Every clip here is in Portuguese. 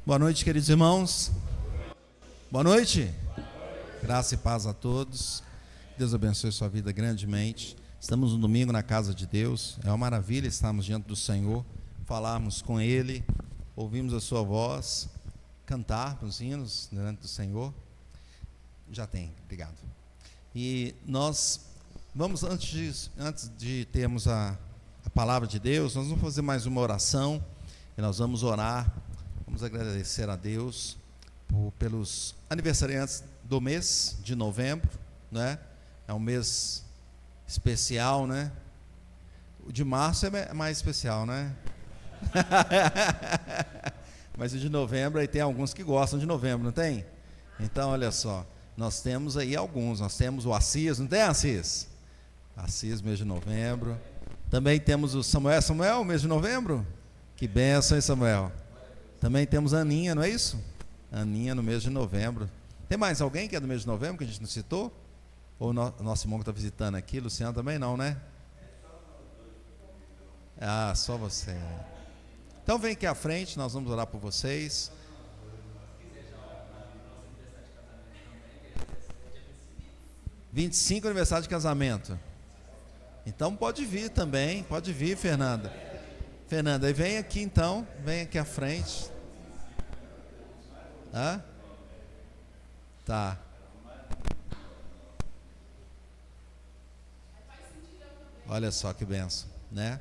Boa noite, queridos irmãos. Boa noite. Graça e paz a todos. Deus abençoe sua vida grandemente. Estamos no domingo na casa de Deus. É uma maravilha estarmos diante do Senhor, falarmos com Ele, ouvirmos a sua voz, cantarmos hinos diante do Senhor. Já tem, obrigado. E nós vamos, antes de termos a palavra de Deus, nós vamos fazer mais uma oração e nós vamos orar. Vamos agradecer a Deus pelos aniversariantes do mês de novembro, né? É um mês especial, né? O de março é mais especial, né? Mas o de novembro, aí tem alguns que gostam de novembro, não tem? Então, olha só, nós temos aí alguns. Nós temos o Assis, não tem, Assis? Assis, mês de novembro. Também temos o Samuel. Samuel, mês de novembro? Que bênção, hein, Samuel? Também temos a Aninha, não é isso? Aninha no mês de novembro. Tem mais alguém que é do mês de novembro que a gente não citou? Ou o nosso irmão que está visitando aqui, Luciano, também não, né? Ah, só você. Então vem aqui à frente, nós vamos orar por vocês. (25) aniversário de casamento. Então pode vir também, pode vir, Fernanda. Fernanda, aí vem aqui então, vem aqui à frente. Hã? Tá. Olha só que benção, né?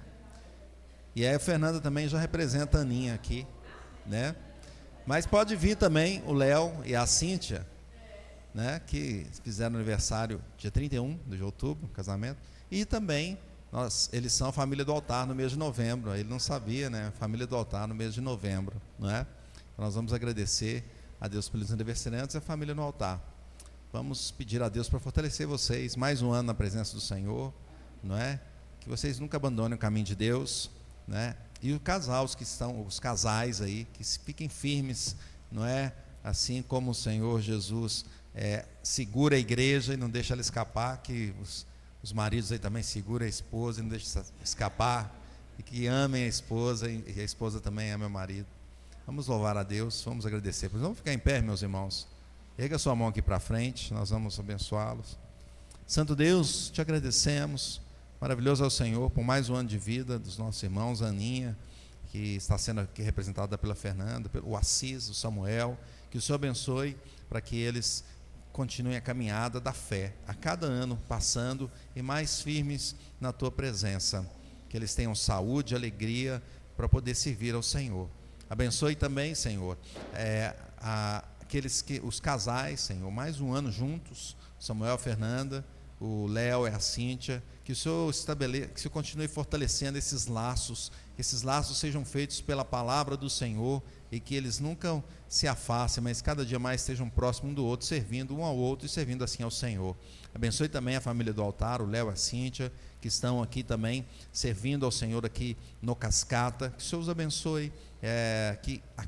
E aí a Fernanda também já representa a Aninha aqui, né? Mas pode vir também o Léo e a Cíntia, né? Que fizeram aniversário dia 31 de outubro, casamento. E também eles são a família do altar no mês de novembro. Ele não sabia, né? Família do altar no mês de novembro, não é? Então nós vamos agradecer a Deus pelos aniversariantes e a família no altar. Vamos pedir a Deus para fortalecer vocês mais um ano na presença do Senhor, não é? Que vocês nunca abandonem o caminho de Deus, né? E os casais aí, que fiquem firmes, não é? Assim como o Senhor Jesus segura a igreja e não deixa ela escapar, que os maridos aí também seguram a esposa e não deixam escapar, e que amem a esposa e a esposa também ama o marido. Vamos louvar a Deus, vamos agradecer. Vamos ficar em pé, meus irmãos. Erga sua mão aqui para frente, nós vamos abençoá-los. Santo Deus, te agradecemos. Maravilhoso é o Senhor por mais um ano de vida dos nossos irmãos, a Aninha, que está sendo aqui representada pela Fernanda, pelo Assis, o Samuel. Que o Senhor abençoe para que eles continuem a caminhada da fé, a cada ano passando e mais firmes na tua presença. Que eles tenham saúde e alegria para poder servir ao Senhor. Abençoe também, Senhor, os casais, Senhor, mais um ano juntos, Samuel, a Fernanda, o Léo e a Cíntia. Que o Senhor que o Senhor continue fortalecendo esses laços, que esses laços sejam feitos pela palavra do Senhor e que eles nunca se afastem, mas cada dia mais estejam próximos um do outro, servindo um ao outro e servindo assim ao Senhor. Abençoe também a família do altar, o Léo e a Cíntia, que estão aqui também servindo ao Senhor aqui no Cascata. Que o Senhor os abençoe, que a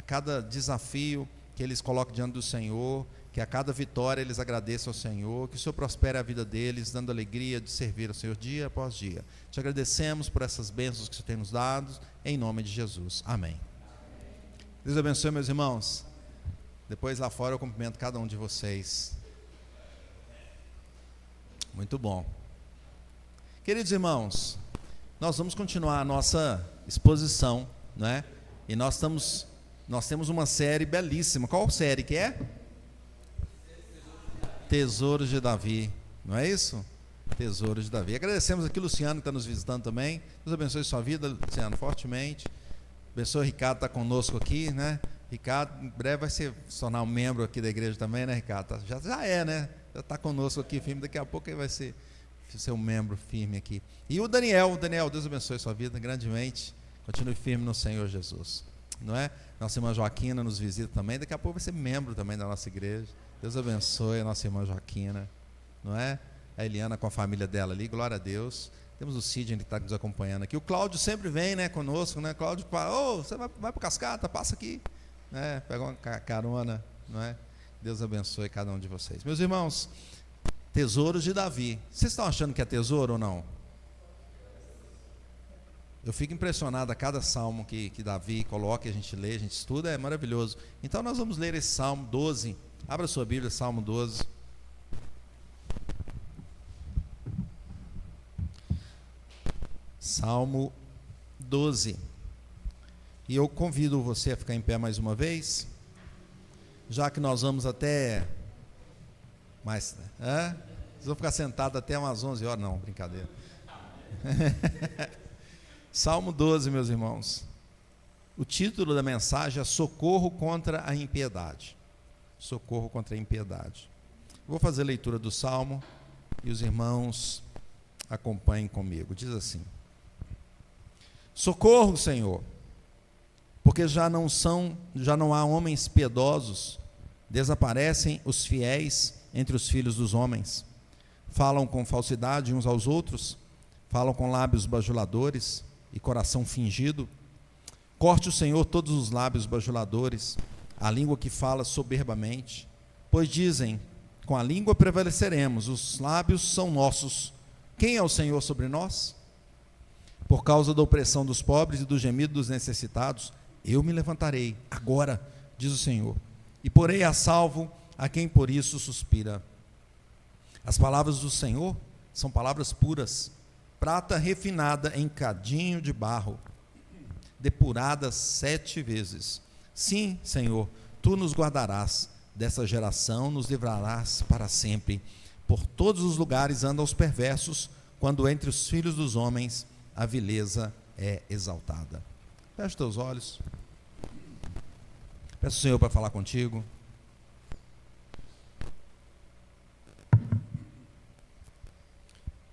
cada desafio que eles colocam diante do Senhor, que a cada vitória eles agradeçam ao Senhor, que o Senhor prospere a vida deles, dando alegria de servir ao Senhor dia após dia. Te agradecemos por essas bênçãos que o Senhor tem nos dado, em nome de Jesus. Amém. Deus abençoe, meus irmãos. Depois lá fora eu cumprimento cada um de vocês. Muito bom. Queridos irmãos, nós vamos continuar a nossa exposição, não é? E nós temos uma série belíssima. Qual série que é? Tesouros de Davi, não é isso? Tesouros de Davi. Agradecemos aqui o Luciano que está nos visitando também. Deus abençoe sua vida, Luciano, fortemente. Abençoe o Ricardo, está conosco aqui, né? Ricardo, em breve vai se tornar um membro aqui da igreja também, né, Ricardo? Já é, né? Já está conosco aqui firme, daqui a pouco ele vai ser um membro firme aqui. E o Daniel, Deus abençoe sua vida grandemente. Continue firme no Senhor Jesus, não é? Nossa irmã Joaquina nos visita também, daqui a pouco vai ser membro também da nossa igreja. Deus abençoe a nossa irmã Joaquina, não é? A Eliana com a família dela ali, glória a Deus. Temos o Sidney que está nos acompanhando aqui. O Cláudio sempre vem, né, conosco, né? Cláudio fala, você vai para o Cascata, passa aqui, né? Pega uma carona, não é? Deus abençoe cada um de vocês. Meus irmãos, tesouros de Davi. Vocês estão achando que é tesouro ou não? Eu fico impressionado a cada salmo que Davi coloca, a gente lê, a gente estuda, é maravilhoso. Então nós vamos ler esse Salmo 12. Abra sua Bíblia, Salmo 12. Salmo 12. E eu convido você a ficar em pé mais uma vez, já que nós vamos até mais, vocês vão ficar sentados até umas 11 horas, não, brincadeira. Salmo 12, meus irmãos. O título da mensagem é Socorro contra a impiedade. Socorro contra a impiedade. Vou fazer a leitura do Salmo e os irmãos acompanhem comigo. Diz assim: Socorro, Senhor, porque já não há homens piedosos, desaparecem os fiéis entre os filhos dos homens. Falam com falsidade uns aos outros, falam com lábios bajuladores e coração fingido. Corte o Senhor todos os lábios bajuladores, a língua que fala soberbamente, pois dizem, com a língua prevaleceremos, os lábios são nossos. Quem é o Senhor sobre nós? Por causa da opressão dos pobres e do gemido dos necessitados, eu me levantarei agora, diz o Senhor, e porei a salvo a quem por isso suspira. As palavras do Senhor são palavras puras, prata refinada em cadinho de barro, depurada 7 vezes. Sim, Senhor, tu nos guardarás dessa geração, nos livrarás para sempre. Por todos os lugares andam os perversos, quando entre os filhos dos homens a vileza é exaltada. Feche teus olhos. Peço ao Senhor para falar contigo.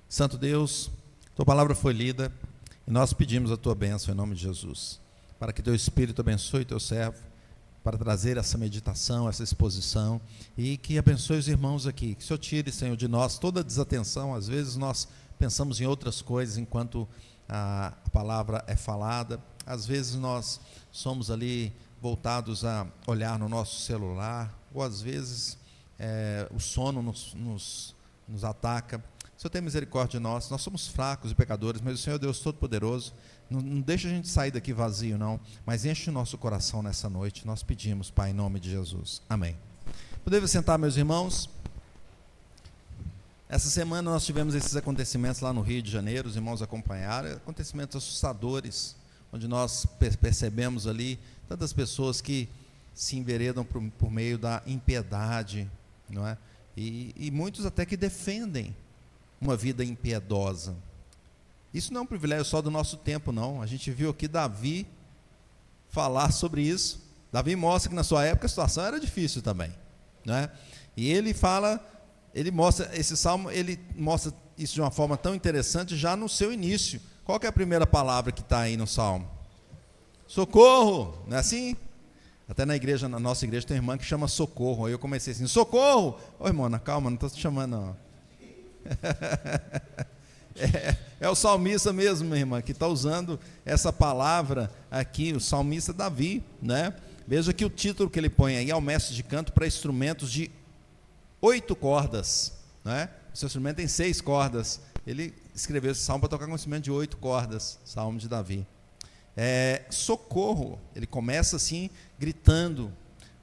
Santo Deus, tua palavra foi lida e nós pedimos a tua bênção em nome de Jesus, para que teu Espírito abençoe teu servo, para trazer essa meditação, essa exposição, e que abençoe os irmãos aqui, que o Senhor tire, Senhor, de nós toda desatenção. Às vezes nós pensamos em outras coisas enquanto a palavra é falada, às vezes nós somos ali voltados a olhar no nosso celular, ou às vezes o sono nos ataca. O Senhor tem misericórdia de nós somos fracos e pecadores, mas o Senhor é Deus Todo-Poderoso, não deixa a gente sair daqui vazio não, mas enche o nosso coração nessa noite, nós pedimos, Pai, em nome de Jesus, amém. Podemos sentar, meus irmãos? Essa semana nós tivemos esses acontecimentos lá no Rio de Janeiro, os irmãos acompanharam, acontecimentos assustadores, onde nós percebemos ali tantas pessoas que se enveredam por meio da impiedade, não é? E muitos até que defendem uma vida impiedosa. Isso não é um privilégio só do nosso tempo, não. A gente viu aqui Davi falar sobre isso. Davi mostra que na sua época a situação era difícil também, não é? E ele mostra, esse salmo, ele mostra isso de uma forma tão interessante já no seu início. Qual que é a primeira palavra que está aí no salmo? Socorro, não é assim? Até na nossa igreja tem uma irmã que chama Socorro. Aí eu comecei assim, socorro! Ô irmã, calma, não estou te chamando não. É o salmista mesmo, minha irmã, que está usando essa palavra aqui, o salmista Davi, né? Veja que o título que ele põe aí é o mestre de canto para instrumentos de 8 cordas, né? O seu instrumento tem 6 cordas. Ele escreveu esse salmo para tocar com um instrumento de 8 cordas, salmo de Davi. Socorro, ele começa assim, gritando.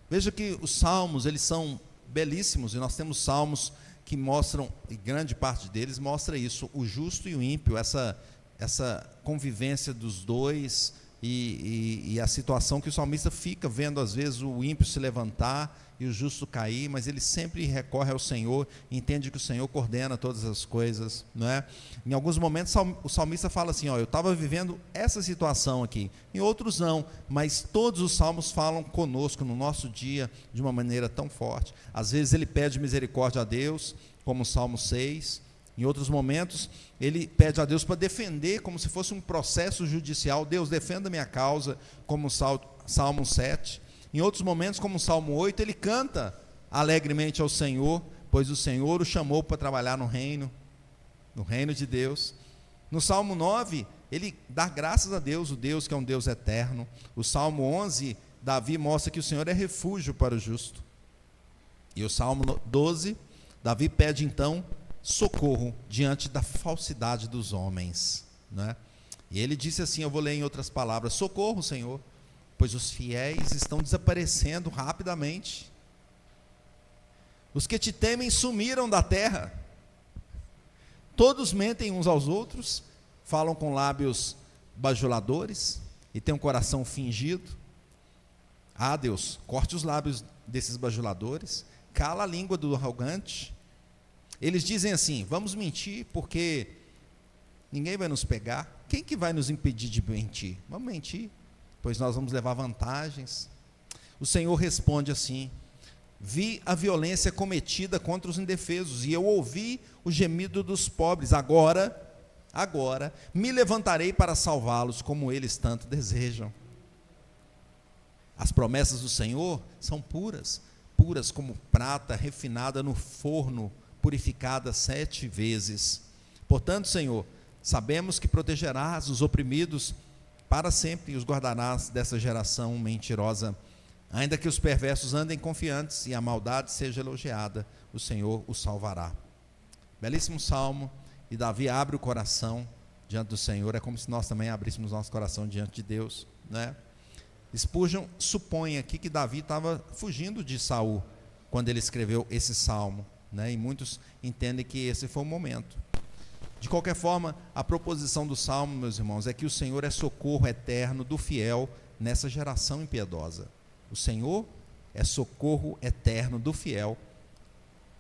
Veja que os salmos, eles são belíssimos, e nós temos salmos que mostram, e grande parte deles mostra isso, o justo e o ímpio, essa convivência dos dois, e a situação que o salmista fica vendo, às vezes, o ímpio se levantar e o justo cair, mas ele sempre recorre ao Senhor, entende que o Senhor coordena todas as coisas, não é? Em alguns momentos o salmista fala assim, eu estava vivendo essa situação aqui, em outros não, mas todos os salmos falam conosco no nosso dia de uma maneira tão forte. Às vezes ele pede misericórdia a Deus, como o Salmo 6, em outros momentos ele pede a Deus para defender, como se fosse um processo judicial, Deus defenda a minha causa, como o Salmo 7. Em outros momentos, como o Salmo 8, ele canta alegremente ao Senhor, pois o Senhor o chamou para trabalhar no reino de Deus. No Salmo 9, ele dá graças a Deus, o Deus que é um Deus eterno. O Salmo 11, Davi mostra que o Senhor é refúgio para o justo. E o Salmo 12, Davi pede então socorro diante da falsidade dos homens, né? E ele disse assim, eu vou ler em outras palavras: socorro, Senhor, pois os fiéis estão desaparecendo rapidamente. Os que te temem sumiram da terra. Todos mentem uns aos outros, falam com lábios bajuladores e têm um coração fingido. Ah, Deus, corte os lábios desses bajuladores, cala a língua do arrogante. Eles dizem assim: vamos mentir porque ninguém vai nos pegar. Quem que vai nos impedir de mentir? Vamos mentir, pois nós vamos levar vantagens. O Senhor responde assim: vi a violência cometida contra os indefesos, e eu ouvi o gemido dos pobres. Agora me levantarei para salvá-los, como eles tanto desejam. As promessas do Senhor são puras, puras como prata refinada no forno, purificada 7 vezes. Portanto, Senhor, sabemos que protegerás os oprimidos para sempre e os guardarás dessa geração mentirosa. Ainda que os perversos andem confiantes e a maldade seja elogiada, o Senhor os salvará. Belíssimo salmo, e Davi abre o coração diante do Senhor. É como se nós também abríssemos nosso coração diante de Deus, né? Spurgeon supõe aqui que Davi estava fugindo de Saul quando ele escreveu esse salmo, né? E muitos entendem que esse foi o momento. De qualquer forma, a proposição do salmo, meus irmãos, é que o Senhor é socorro eterno do fiel nessa geração impiedosa. O Senhor é socorro eterno do fiel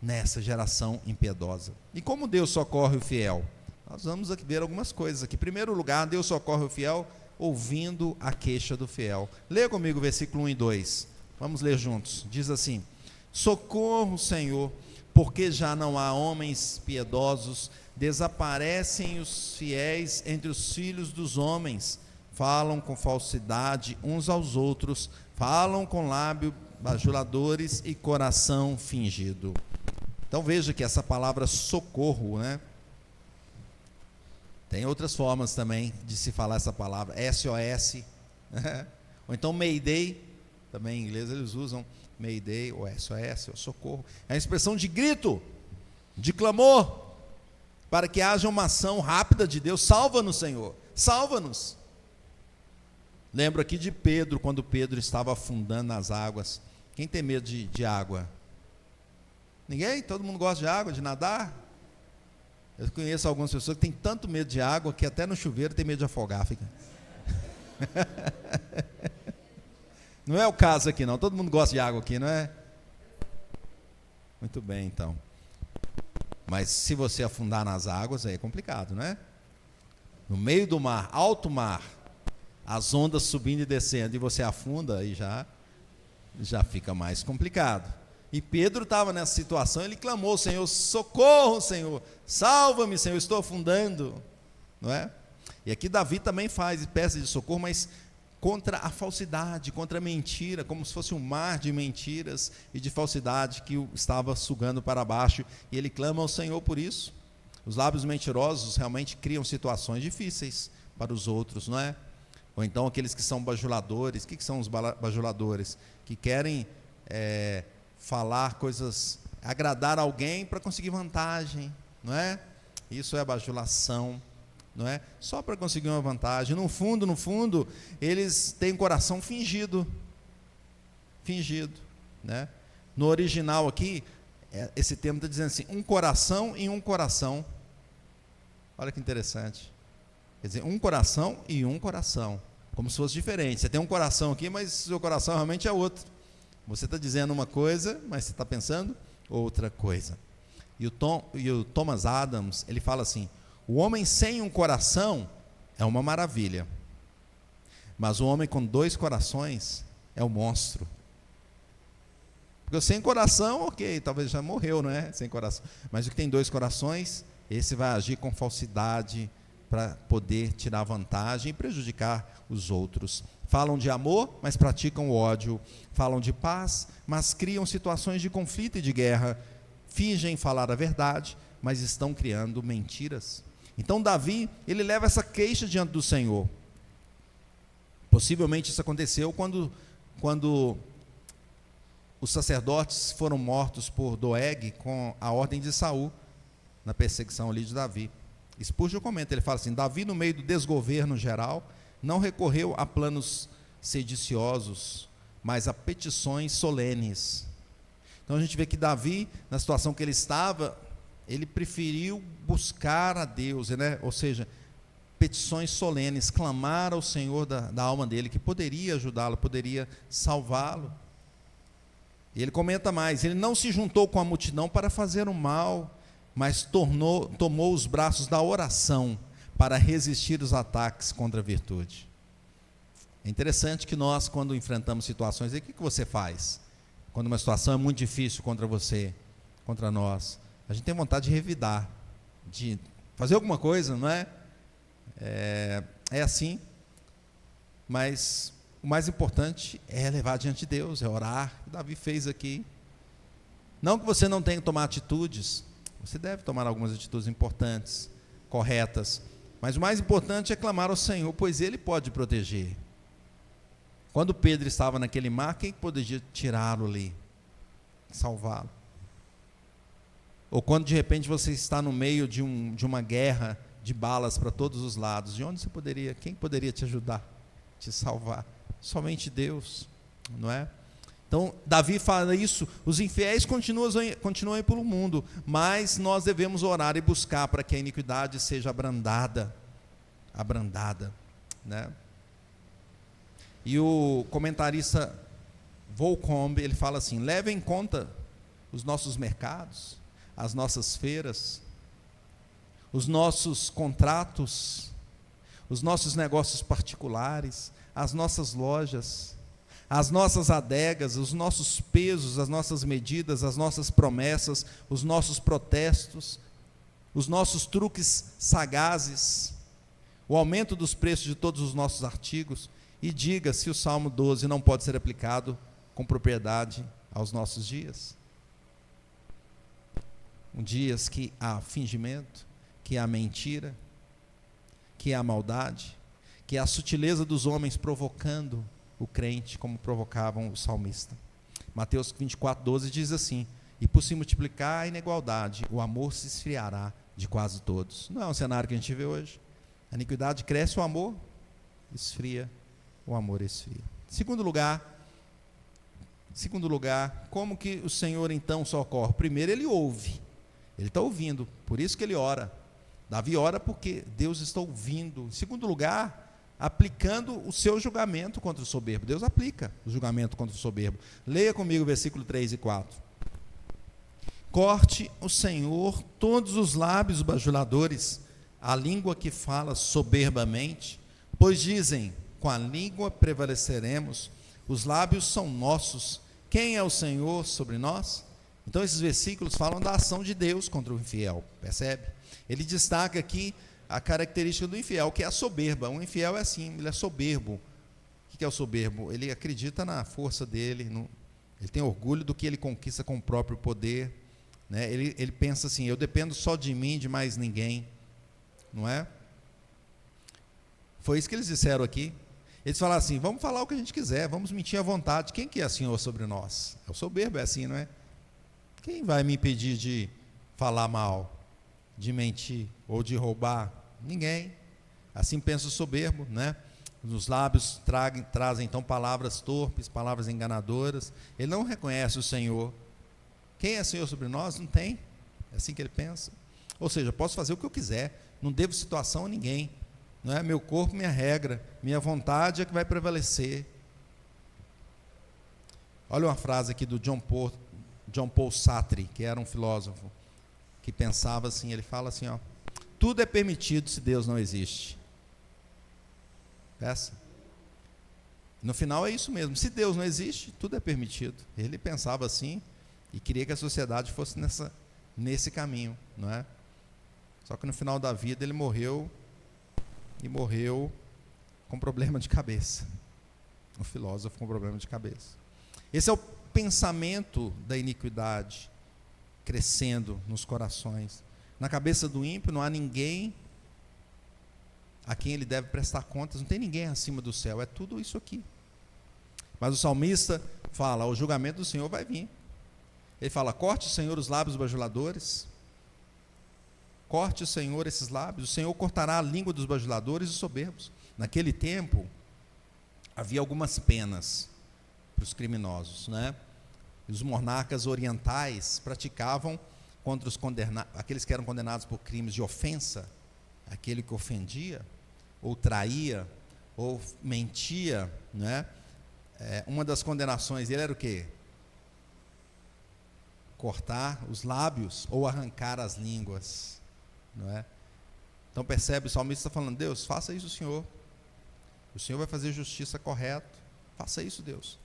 nessa geração impiedosa. E como Deus socorre o fiel? Nós vamos aqui ver algumas coisas aqui. Em primeiro lugar, Deus socorre o fiel ouvindo a queixa do fiel. Leia comigo o versículo 1 e 2. Vamos ler juntos. Diz assim: socorro, Senhor, porque já não há homens piedosos, desaparecem os fiéis entre os filhos dos homens, falam com falsidade uns aos outros, falam com lábio bajuladores e coração fingido. Então veja que essa palavra socorro, né? Tem outras formas também de se falar essa palavra, SOS, né? Ou então Mayday, também em inglês eles usam Mayday ou SOS, ou socorro. É a expressão de grito, de clamor, para que haja uma ação rápida de Deus. Salva-nos, Senhor, salva-nos. Lembro aqui de Pedro, quando Pedro estava afundando nas águas. Quem tem medo de água? Ninguém? Todo mundo gosta de água, de nadar? Eu conheço algumas pessoas que têm tanto medo de água que até no chuveiro tem medo de afogar. Fica. Não é o caso aqui não, todo mundo gosta de água aqui, não é? Muito bem, então. Mas se você afundar nas águas, aí é complicado, não é? No meio do mar, alto mar, as ondas subindo e descendo, e você afunda, aí já fica mais complicado. E Pedro estava nessa situação, ele clamou: Senhor, socorro, Senhor, salva-me, Senhor, estou afundando, não é? E aqui Davi também faz peça de socorro, mas contra a falsidade, contra a mentira, como se fosse um mar de mentiras e de falsidade que o estava sugando para baixo, e ele clama ao Senhor por isso. Os lábios mentirosos realmente criam situações difíceis para os outros, não é? Ou então aqueles que são bajuladores. O que são os bajuladores? Que querem falar coisas, agradar alguém para conseguir vantagem, não é? Isso é bajulação, não é? Só para conseguir uma vantagem. No fundo, eles têm um coração fingido, né? No original aqui, esse termo está dizendo assim: um coração e um coração. Olha que interessante. Quer dizer, um coração e um coração, como se fosse diferente. Você tem um coração aqui, mas seu coração realmente é outro. Você está dizendo uma coisa, mas você está pensando outra coisa. E o Thomas Adams, ele fala assim: o homem sem um coração é uma maravilha, mas o homem com 2 corações é um monstro. Porque sem coração, ok, talvez já morreu, não é? Sem coração. Mas o que tem 2 corações, esse vai agir com falsidade para poder tirar vantagem e prejudicar os outros. Falam de amor, mas praticam ódio. Falam de paz, mas criam situações de conflito e de guerra. Fingem falar a verdade, mas estão criando mentiras. Então Davi, ele leva essa queixa diante do Senhor. Possivelmente isso aconteceu quando os sacerdotes foram mortos por Doeg com a ordem de Saul, na perseguição ali de Davi. Spurgeon comenta, ele fala assim: Davi, no meio do desgoverno geral, não recorreu a planos sediciosos, mas a petições solenes. Então a gente vê que Davi, na situação que ele estava, ele preferiu buscar a Deus, né? Ou seja, petições solenes, clamar ao Senhor da alma dele, que poderia ajudá-lo, poderia salvá-lo. E ele comenta mais: ele não se juntou com a multidão para fazer o mal, mas tomou os braços da oração para resistir os ataques contra a virtude. É interessante que nós, quando enfrentamos situações, o que você faz? Quando uma situação é muito difícil contra você, contra nós, a gente tem vontade de revidar, de fazer alguma coisa, não é? É assim, mas o mais importante é levar diante de Deus, é orar. O Davi fez aqui. Não que você não tenha que tomar atitudes, você deve tomar algumas atitudes importantes, corretas, mas o mais importante é clamar ao Senhor, pois Ele pode proteger. Quando Pedro estava naquele mar, quem poderia tirá-lo ali, salvá-lo? Ou quando de repente você está no meio de uma guerra de balas para todos os lados, de onde você poderia, quem poderia te ajudar, te salvar? Somente Deus, não é? Então Davi fala isso: os infiéis continuam aí pelo mundo, mas nós devemos orar e buscar para que a iniquidade seja abrandada, né? E o comentarista Volcombe, ele fala assim: leve em conta os nossos mercados, as nossas feiras, os nossos contratos, os nossos negócios particulares, as nossas lojas, as nossas adegas, os nossos pesos, as nossas medidas, as nossas promessas, os nossos protestos, os nossos truques sagazes, o aumento dos preços de todos os nossos artigos, e diga se o Salmo 12 não pode ser aplicado com propriedade aos nossos dias. Dias que há fingimento, que há mentira, que há maldade, que há a sutileza dos homens provocando o crente, como provocavam o salmista. Mateus 24:12 diz assim: e por se multiplicar a inigualdade, o amor se esfriará de quase todos. Não é um cenário que a gente vê hoje. A iniquidade cresce, o amor esfria, o amor esfria. Segundo lugar, como que o Senhor então socorre? Primeiro, ele ouve, ele está ouvindo, por isso que ele ora. Davi ora porque Deus está ouvindo. Em segundo lugar, aplicando o seu julgamento contra o soberbo. Deus aplica o julgamento contra o soberbo. Leia comigo o versículo 3 e 4. Corte o Senhor todos os lábios bajuladores, a língua que fala soberbamente, pois dizem: com a língua prevaleceremos, os lábios são nossos, quem é o Senhor sobre nós? Então esses versículos falam da ação de Deus contra o infiel, percebe? Ele destaca aqui a característica do infiel, que é a soberba. Um infiel é assim, ele é soberbo. O que é o soberbo? Ele acredita na força dele, ele tem orgulho do que ele conquista com o próprio poder, né? Ele pensa assim: eu dependo só de mim, de mais ninguém, não é? Foi isso que eles disseram aqui. Eles falaram assim: vamos falar o que a gente quiser, vamos mentir à vontade. Quem que é Senhor sobre nós? É o soberbo, é assim, não é? Quem vai me impedir de falar mal, de mentir ou de roubar? Ninguém. Assim pensa o soberbo, né? Os lábios trazem então palavras torpes, palavras enganadoras. Ele não reconhece o Senhor. Quem é Senhor sobre nós? Não tem. É assim que ele pensa. Ou seja, posso fazer o que eu quiser, não devo situação a ninguém, não é? Meu corpo, minha regra, minha vontade é que vai prevalecer. Olha uma frase aqui do John Paul Sartre, que era um filósofo que pensava assim. Ele fala assim, ó: tudo é permitido se Deus não existe. Peça. No final é isso mesmo. Se Deus não existe, tudo é permitido. Ele pensava assim e queria que a sociedade fosse nesse caminho, não é? Só que no final da vida ele morreu com problema de cabeça. Um filósofo com problema de cabeça. Esse é o pensamento da iniquidade crescendo nos corações. Na cabeça do ímpio não há ninguém a quem ele deve prestar contas, não tem ninguém acima do céu, é tudo isso aqui. Mas o salmista fala: o julgamento do Senhor vai vir. Ele fala: corte, Senhor, os lábios bajuladores. Corte o Senhor esses lábios, o Senhor cortará a língua dos bajuladores e soberbos. Naquele tempo, havia algumas penas para os criminosos, né? E os monarcas orientais praticavam contra aqueles que eram condenados por crimes de ofensa, aquele que ofendia, ou traía, ou mentia, né? Uma das condenações dele era o quê? Cortar os lábios ou arrancar as línguas, não é? Então percebe, o salmista está falando: Deus, faça isso, Senhor. O Senhor vai fazer justiça correta. Faça isso, Deus.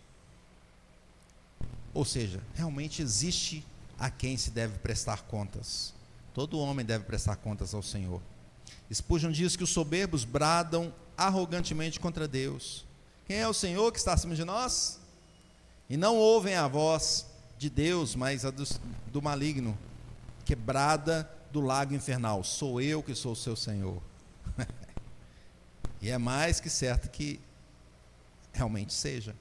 Ou seja, realmente existe a quem se deve prestar contas. Todo homem deve prestar contas ao Senhor. Spurgeon diz que os soberbos bradam arrogantemente contra Deus. Quem é o Senhor que está acima de nós? E não ouvem a voz de Deus, mas a do maligno, que brada do lago infernal: sou eu que sou o seu Senhor. E é mais que certo que realmente seja.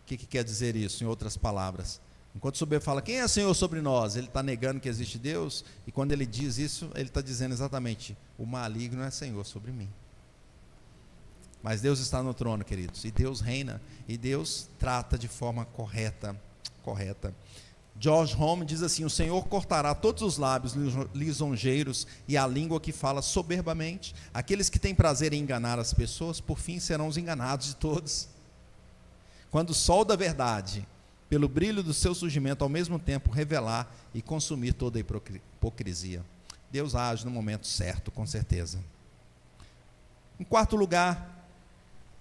O que quer dizer isso, em outras palavras? Enquanto o soberbo fala: quem é Senhor sobre nós? Ele está negando que existe Deus, e quando ele diz isso, ele está dizendo exatamente: o maligno é Senhor sobre mim. Mas Deus está no trono, queridos, e Deus reina, e Deus trata de forma correta. George Home diz assim: o Senhor cortará todos os lábios lisonjeiros e a língua que fala soberbamente. Aqueles que têm prazer em enganar as pessoas, por fim serão os enganados de todos. Quando o sol da verdade, pelo brilho do seu surgimento, ao mesmo tempo revelar e consumir toda a hipocrisia. Deus age no momento certo, com certeza. Em quarto lugar,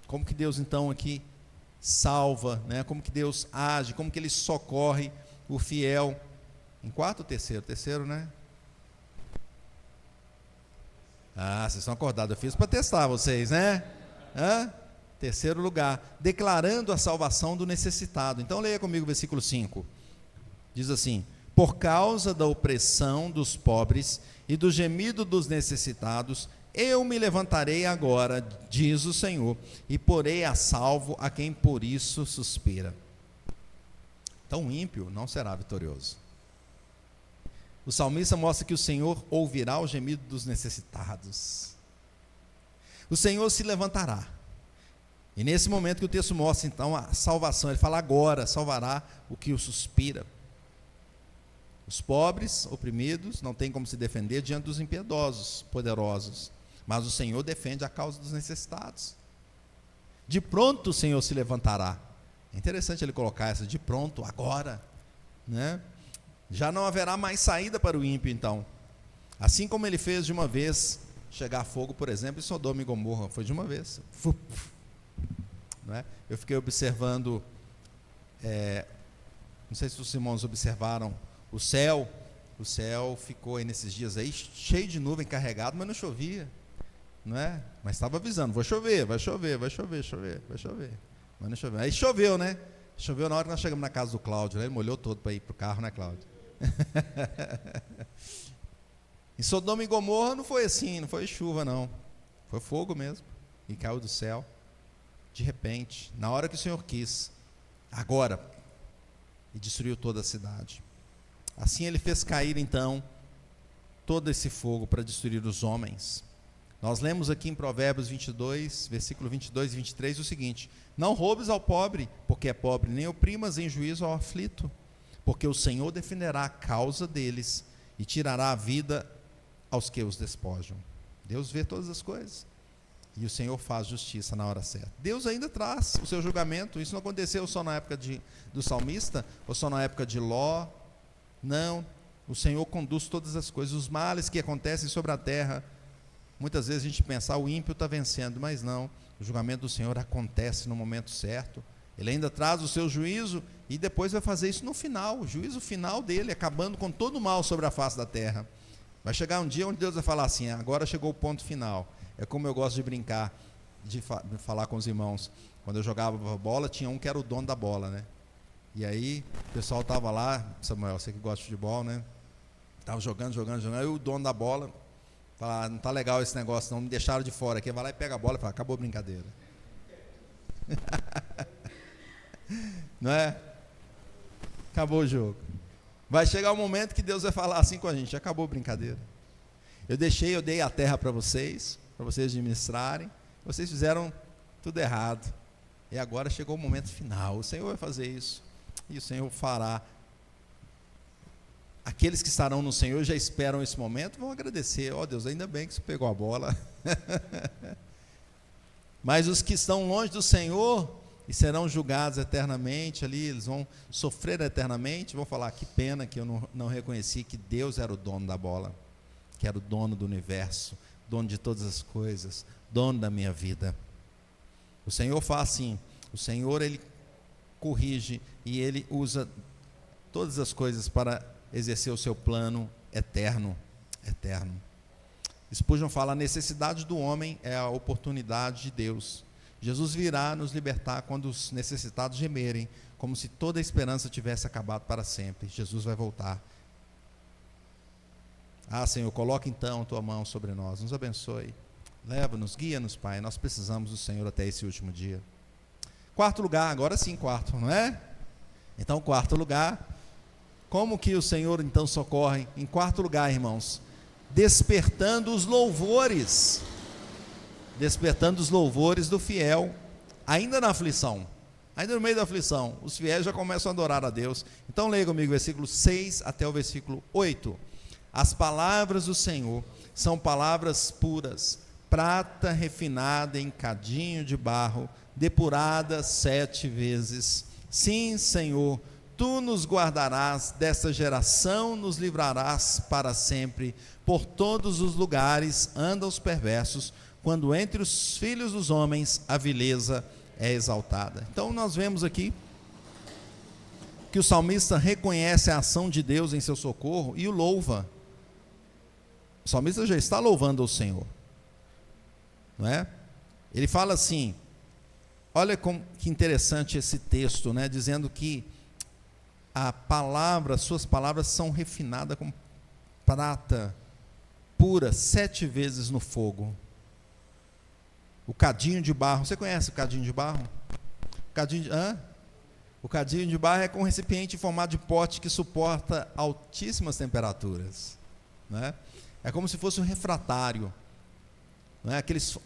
como que Deus então aqui salva, né? Como que Deus age, como que Ele socorre o fiel. Em quarto ou terceiro? Terceiro, né? Vocês estão acordados, eu fiz para testar vocês, né? Terceiro lugar, declarando a salvação do necessitado. Então leia comigo o versículo 5. Diz assim: por causa da opressão dos pobres e do gemido dos necessitados, eu me levantarei agora, diz o Senhor, e porei a salvo a quem por isso suspira. Então o ímpio não será vitorioso. O salmista mostra que o Senhor ouvirá o gemido dos necessitados. O Senhor se levantará. E nesse momento que o texto mostra então a salvação, ele fala: agora salvará o que o suspira. Os pobres, oprimidos, não têm como se defender diante dos impiedosos, poderosos, mas o Senhor defende a causa dos necessitados. De pronto o Senhor se levantará. É interessante ele colocar essa: de pronto, agora, né? Já não haverá mais saída para o ímpio então. Assim como ele fez de uma vez chegar fogo, por exemplo, em Sodoma e Gomorra, foi de uma vez. Não é? Eu fiquei observando, não sei se os irmãos observaram, o céu ficou aí nesses dias aí cheio de nuvem, carregado, mas não chovia, não é? Mas estava avisando: vai chover, mas não choveu. Aí choveu, né? Choveu na hora que nós chegamos na casa do Cláudio, né? Ele molhou todo para ir para o carro, né, Cláudio? Em Sodoma e Gomorra não foi assim, não foi chuva não, foi fogo mesmo, e caiu do céu, de repente, na hora que o Senhor quis, agora, e destruiu toda a cidade. Assim ele fez cair então todo esse fogo para destruir os homens. Nós lemos aqui em Provérbios 22, versículo 22 e 23 o seguinte: não roubes ao pobre, porque é pobre, nem oprimas em juízo ao aflito, porque o Senhor defenderá a causa deles e tirará a vida aos que os despojam. Deus vê todas as coisas e o Senhor faz justiça na hora certa. Deus ainda traz o seu julgamento. Isso não aconteceu só na época do salmista ou só na época de Ló. Não, o Senhor conduz todas as coisas. Os males que acontecem sobre a terra, muitas vezes a gente pensa: o ímpio está vencendo, mas não, o julgamento do Senhor acontece no momento certo. Ele ainda traz o seu juízo e depois vai fazer isso no final, o juízo final dele, acabando com todo o mal sobre a face da terra. Vai chegar um dia onde Deus vai falar assim: agora chegou o ponto final. É como eu gosto de brincar, de falar com os irmãos. Quando eu jogava bola, tinha um que era o dono da bola, né? E aí o pessoal estava lá: Samuel, você que gosta de futebol, né? Estava jogando, aí o dono da bola fala: não está legal esse negócio não, me deixaram de fora aqui. Vai lá e pega a bola e fala: acabou a brincadeira. Não é? Acabou o jogo. Vai chegar o momento que Deus vai falar assim com a gente: acabou a brincadeira. Eu dei a terra para vocês administrarem, vocês fizeram tudo errado, e agora chegou o momento final, o Senhor vai fazer isso, e o Senhor fará. Aqueles que estarão no Senhor já esperam esse momento, vão agradecer, Deus, ainda bem que você pegou a bola. Mas os que estão longe do Senhor e serão julgados eternamente ali, eles vão sofrer eternamente, vão falar, que pena que eu não reconheci que Deus era o dono da bola, que era o dono do universo, dono de todas as coisas, dono da minha vida. O Senhor faz assim, o Senhor, Ele corrige e Ele usa todas as coisas para exercer o seu plano eterno. Spurgeon fala, a necessidade do homem é a oportunidade de Deus. Jesus virá nos libertar quando os necessitados gemerem, como se toda a esperança tivesse acabado para sempre. Jesus vai voltar. Senhor, coloca então a tua mão sobre nós, nos abençoe, leva-nos, guia-nos, Pai, nós precisamos do Senhor até esse último dia. Quarto lugar, agora sim, quarto, não é? Então, quarto lugar, como que o Senhor então socorre? Em quarto lugar, irmãos, despertando os louvores do fiel, ainda na aflição, ainda no meio da aflição, os fiéis já começam a adorar a Deus. Então leia comigo o versículo 6 até o versículo 8. As palavras do Senhor são palavras puras, prata refinada em cadinho de barro, depurada 7 vezes. Sim, Senhor, tu nos guardarás desta geração, nos livrarás para sempre. Por todos os lugares andam os perversos, quando entre os filhos dos homens a vileza é exaltada. Então nós vemos aqui que o salmista reconhece a ação de Deus em seu socorro e o louva. O salmista já está louvando o Senhor, não é? Ele fala assim, olha que interessante esse texto, né? Dizendo que suas palavras são refinadas como prata pura, 7 vezes no fogo. O cadinho de barro, você conhece o cadinho de barro? O cadinho de barro é com um recipiente em formato de pote que suporta altíssimas temperaturas, né? É como se fosse um refratário, não é? Aqueles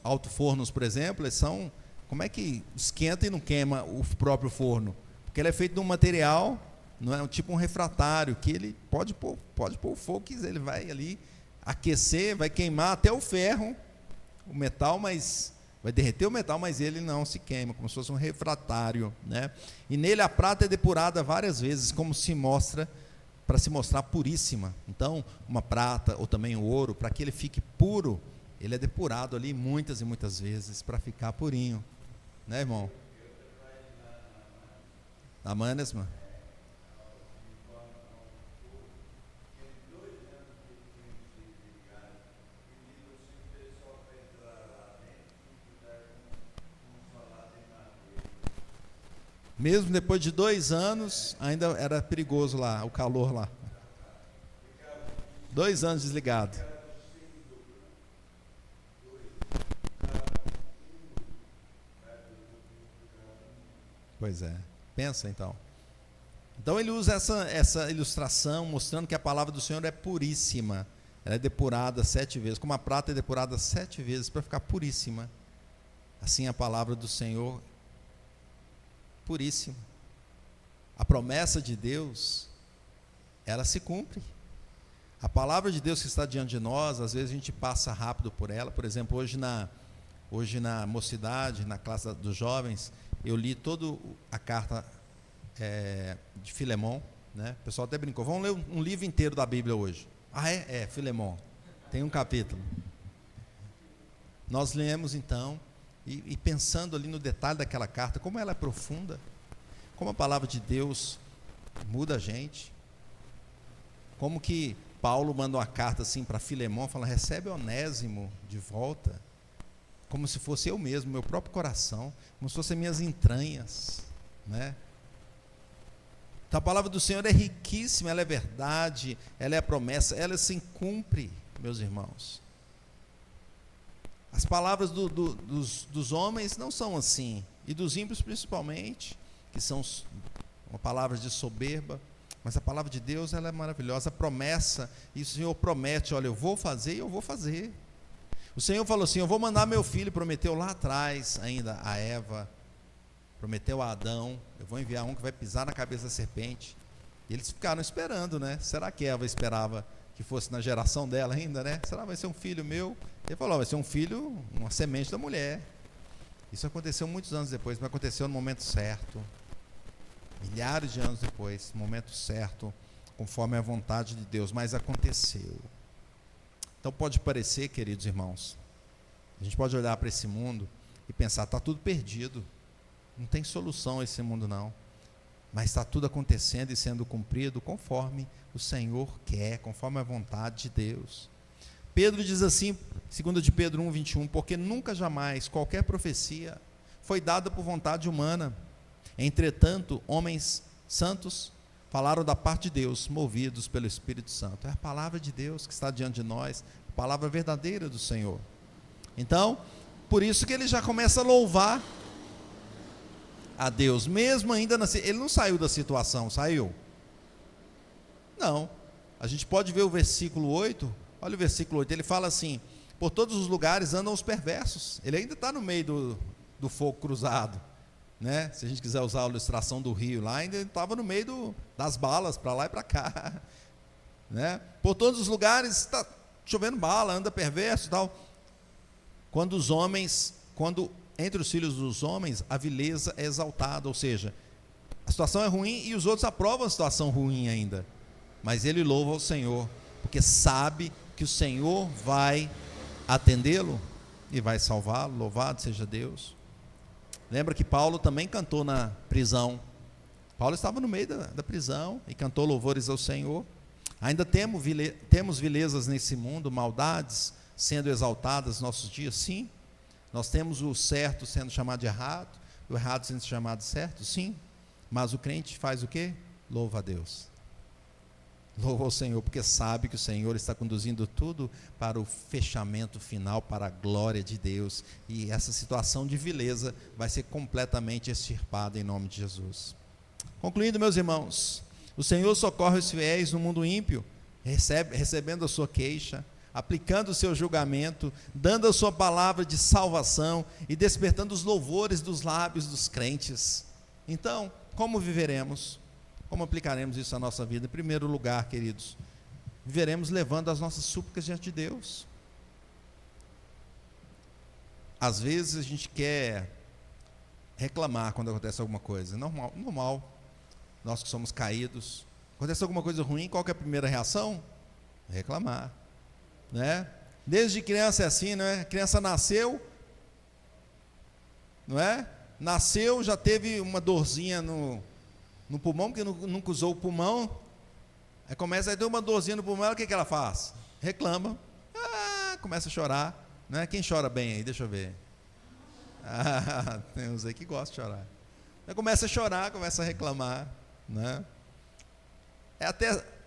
alto-fornos, por exemplo, eles são, como é que esquenta e não queima o próprio forno? Porque ele é feito de um material, não é? Tipo um refratário, que ele pode pôr o fogo que ele vai ali aquecer, vai queimar até o ferro, o metal, mas vai derreter o metal, mas ele não se queima, como se fosse um refratário, né? E nele a prata é depurada várias vezes, como se mostra, para se mostrar puríssima. Então, uma prata ou também o ouro, para que ele fique puro, ele é depurado ali muitas e muitas vezes para ficar purinho, né, irmão? Na Manesma. Mesmo depois de 2 anos, ainda era perigoso lá, o calor lá. 2 anos desligado. Pois é, pensa então. Então ele usa essa ilustração, mostrando que a palavra do Senhor é puríssima. Ela é depurada 7 vezes, como a prata é depurada 7 vezes para ficar puríssima. Assim a palavra do Senhor puríssima. A promessa de Deus, ela se cumpre. A palavra de Deus que está diante de nós, às vezes a gente passa rápido por ela. Por exemplo, hoje na mocidade, na classe dos jovens, eu li toda a carta de Filemão, né? O pessoal até brincou, vamos ler um livro inteiro da Bíblia hoje. Filemão, tem um capítulo. Nós lemos então, e pensando ali no detalhe daquela carta, como ela é profunda, como a palavra de Deus muda a gente, como que Paulo manda uma carta assim para Filemão, fala, recebe Onésimo de volta, como se fosse eu mesmo, meu próprio coração, como se fossem minhas entranhas, né? Então a palavra do Senhor é riquíssima, ela é verdade, ela é a promessa, ela se cumpre, meus irmãos. As palavras dos homens não são assim, e dos ímpios principalmente, que são uma palavra de soberba, Mas a palavra de Deus, ela é maravilhosa, a promessa, e o Senhor promete, olha, eu vou fazer e eu vou fazer. O Senhor falou assim, eu vou mandar meu filho, prometeu lá atrás ainda a Eva, prometeu a Adão, eu vou enviar um que vai pisar na cabeça da serpente. E eles ficaram esperando, né? Será que Eva esperava que fosse na geração dela ainda, né? Será que vai ser um filho meu? Ele falou, vai ser um filho, uma semente da mulher. Isso aconteceu muitos anos depois, mas aconteceu no momento certo. Milhares de anos depois, no momento certo, conforme a vontade de Deus, mas aconteceu. Então pode parecer, queridos irmãos, a gente pode olhar para esse mundo e pensar, está tudo perdido, não tem solução esse mundo não, mas está tudo acontecendo e sendo cumprido conforme o Senhor quer, conforme a vontade de Deus. Pedro diz assim, 2 de Pedro 1:21, porque nunca jamais qualquer profecia foi dada por vontade humana, entretanto, homens santos falaram da parte de Deus, movidos pelo Espírito Santo. É a palavra de Deus que está diante de nós, a palavra verdadeira do Senhor. Então, por isso que ele já começa a louvar a Deus, mesmo ainda, ele não saiu da situação, saiu? Não. A gente pode ver o versículo 8, olha o versículo 8, ele fala assim, por todos os lugares andam os perversos. Ele ainda está no meio do fogo cruzado, né? Se a gente quiser usar a ilustração do rio lá, ainda estava no meio das balas, para lá e para cá, né? Por todos os lugares está chovendo bala, anda perverso e tal. Quando entre os filhos dos homens a vileza é exaltada, ou seja, a situação é ruim e os outros aprovam a situação ruim ainda, mas ele louva ao Senhor, porque sabe que o Senhor vai atendê-lo e vai salvá-lo. Louvado seja Deus. Lembra que Paulo também cantou na prisão. Paulo estava no meio da prisão e cantou louvores ao Senhor. Ainda temos vilezas nesse mundo, maldades sendo exaltadas nos nossos dias, sim. Nós temos o certo sendo chamado de errado, o errado sendo chamado de certo, sim. Mas o crente faz o quê? Louva a Deus. Louva ao Senhor, porque sabe que o Senhor está conduzindo tudo para o fechamento final, para a glória de Deus. E essa situação de vileza vai ser completamente extirpada em nome de Jesus. Concluindo, meus irmãos, o Senhor socorre os fiéis no mundo ímpio, recebendo a sua queixa, aplicando o seu julgamento, dando a sua palavra de salvação e despertando os louvores dos lábios dos crentes. Então, como viveremos? Como aplicaremos isso à nossa vida? Em primeiro lugar, queridos, viveremos levando as nossas súplicas diante de Deus. Às vezes a gente quer reclamar quando acontece alguma coisa, normal. Nós que somos caídos, acontece alguma coisa ruim, qual que é a primeira reação? Reclamar, né? Desde criança é assim, não é? A criança nasceu, não é? Nasceu, já teve uma dorzinha no pulmão, porque nunca usou o pulmão, aí começa a ter uma dorzinha no pulmão, o que ela faz? Reclama, começa a chorar, não é? Quem chora bem aí? Deixa eu ver. Tem uns aí que gostam de chorar. Aí começa a chorar, começa a reclamar, né?